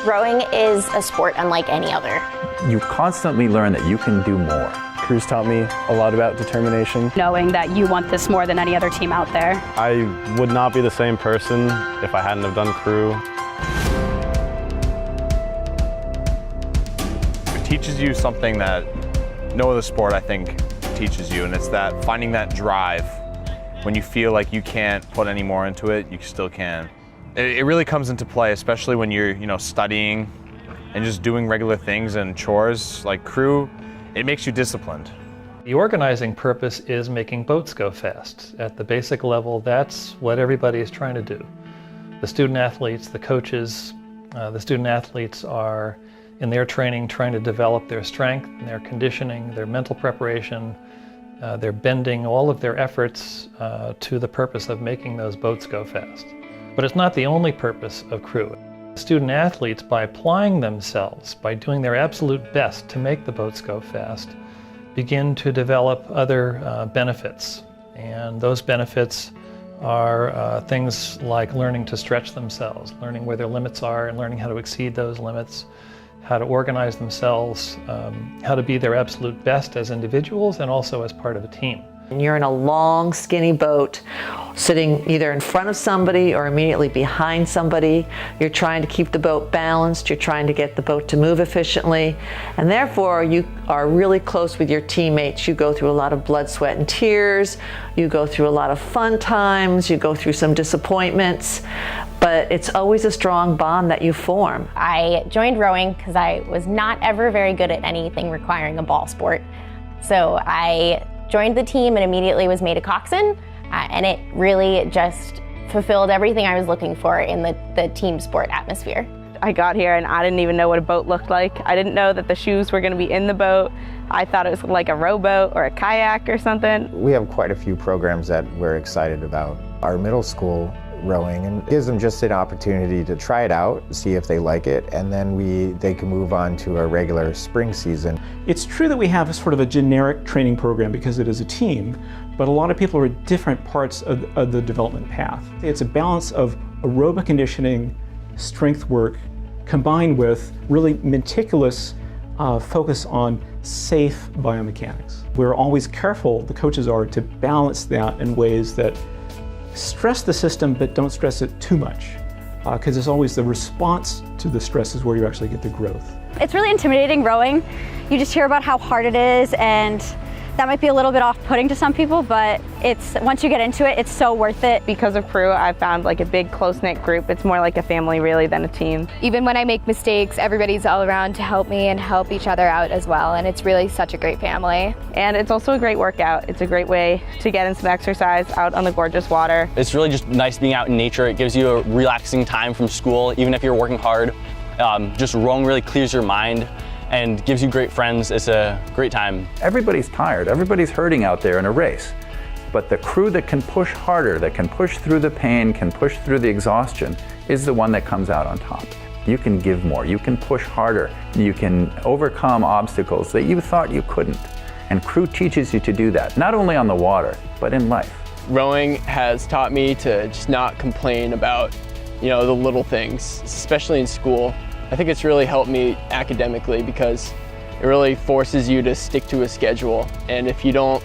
Rowing is a sport unlike any other. You constantly learn that you can do more. Crew's taught me a lot about determination. Knowing that you want this more than any other team out there. I would not be the same person if I hadn't have done Crew. It teaches you something that no other sport, I think, teaches you, and it's that finding that drive. When you feel like you can't put any more into it, you still can. It really comes into play, especially when you're, studying and just doing regular things and chores. Like Crew, it makes you disciplined. The organizing purpose is making boats go fast. At the basic level, that's what everybody is trying to do. The student athletes, the coaches, the student athletes are in their training trying to develop their strength, their conditioning, their mental preparation. They're bending all of their efforts to the purpose of making those boats go fast. But it's not the only purpose of Crew. Student athletes, by applying themselves, by doing their absolute best to make the boats go fast, begin to develop other benefits. And those benefits are things like learning to stretch themselves, learning where their limits are and learning how to exceed those limits, how to organize themselves, how to be their absolute best as individuals and also as part of a team. And you're in a long, skinny boat, sitting either in front of somebody or immediately behind somebody. You're trying to keep the boat balanced, you're trying to get the boat to move efficiently, and therefore you are really close with your teammates. You go through a lot of blood, sweat, and tears, you go through a lot of fun times, you go through some disappointments, but it's always a strong bond that you form. I joined rowing because I was not ever very good at anything requiring a ball sport. So I joined the team and immediately was made a coxswain, and it really just fulfilled everything I was looking for in the team sport atmosphere. I got here and I didn't even know what a boat looked like. I didn't know that the shoes were going to be in the boat. I thought it was like a rowboat or a kayak or something. We have quite a few programs that we're excited about. Our middle school rowing and gives them just an opportunity to try it out, see if they like it, and then they can move on to a regular spring season. It's true that we have a sort of a generic training program because it is a team, but a lot of people are at different parts of the development path. It's a balance of aerobic conditioning, strength work, combined with really meticulous focus on safe biomechanics. We're always careful, the coaches are, to balance that in ways that stress the system but don't stress it too much, because it's always the response to the stress is where you actually get the growth. It's really intimidating rowing. You just hear about how hard it is, and that might be a little bit off-putting to some people, but once you get into it, it's so worth it. Because of Crew, I've found like a big close-knit group. It's more like a family really than a team. Even when I make mistakes, everybody's all around to help me and help each other out as well, and it's really such a great family. And it's also a great workout. It's a great way to get in some exercise out on the gorgeous water. It's really just nice being out in nature. It gives you a relaxing time from school, even if you're working hard. Just rowing really clears your mind and gives you great friends. It's a great time. Everybody's tired, everybody's hurting out there in a race. But the crew that can push harder, that can push through the pain, can push through the exhaustion, is the one that comes out on top. You can give more, you can push harder, you can overcome obstacles that you thought you couldn't. And Crew teaches you to do that, not only on the water, but in life. Rowing has taught me to just not complain about, the little things, especially in school. I think it's really helped me academically because it really forces you to stick to a schedule, and if you don't,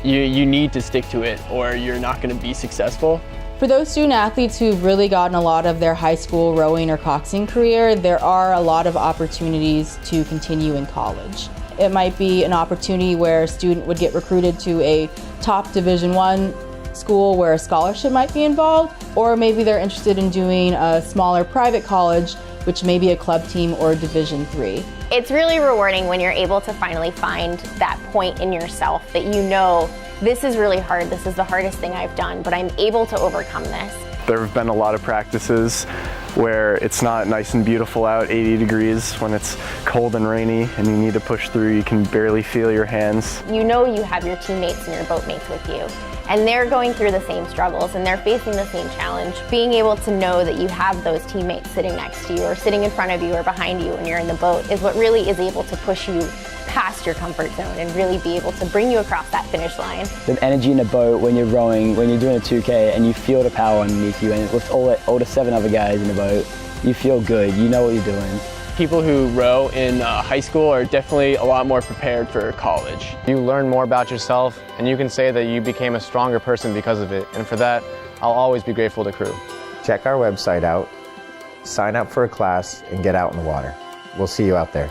you need to stick to it or you're not going to be successful. For those student athletes who've really gotten a lot of their high school rowing or coxswain career, there are a lot of opportunities to continue in college. It might be an opportunity where a student would get recruited to a top Division I school where a scholarship might be involved, or maybe they're interested in doing a smaller private college, which may be a club team or Division III. It's really rewarding when you're able to finally find that point in yourself that this is really hard, this is the hardest thing I've done, but I'm able to overcome this. There have been a lot of practices where it's not nice and beautiful out, 80 degrees, when it's cold and rainy and you need to push through, you can barely feel your hands. You have your teammates and your boatmates with you, and they're going through the same struggles and they're facing the same challenge. Being able to know that you have those teammates sitting next to you or sitting in front of you or behind you when you're in the boat is what really is able to push you past your comfort zone and really be able to bring you across that finish line. The energy in a boat when you're rowing, when you're doing a 2K and you feel the power underneath you, and with all the 7 other guys in the boat, you feel good, you know what you're doing. People who row in high school are definitely a lot more prepared for college. You learn more about yourself, and you can say that you became a stronger person because of it. And for that, I'll always be grateful to Crew. Check our website out, sign up for a class, and get out in the water. We'll see you out there.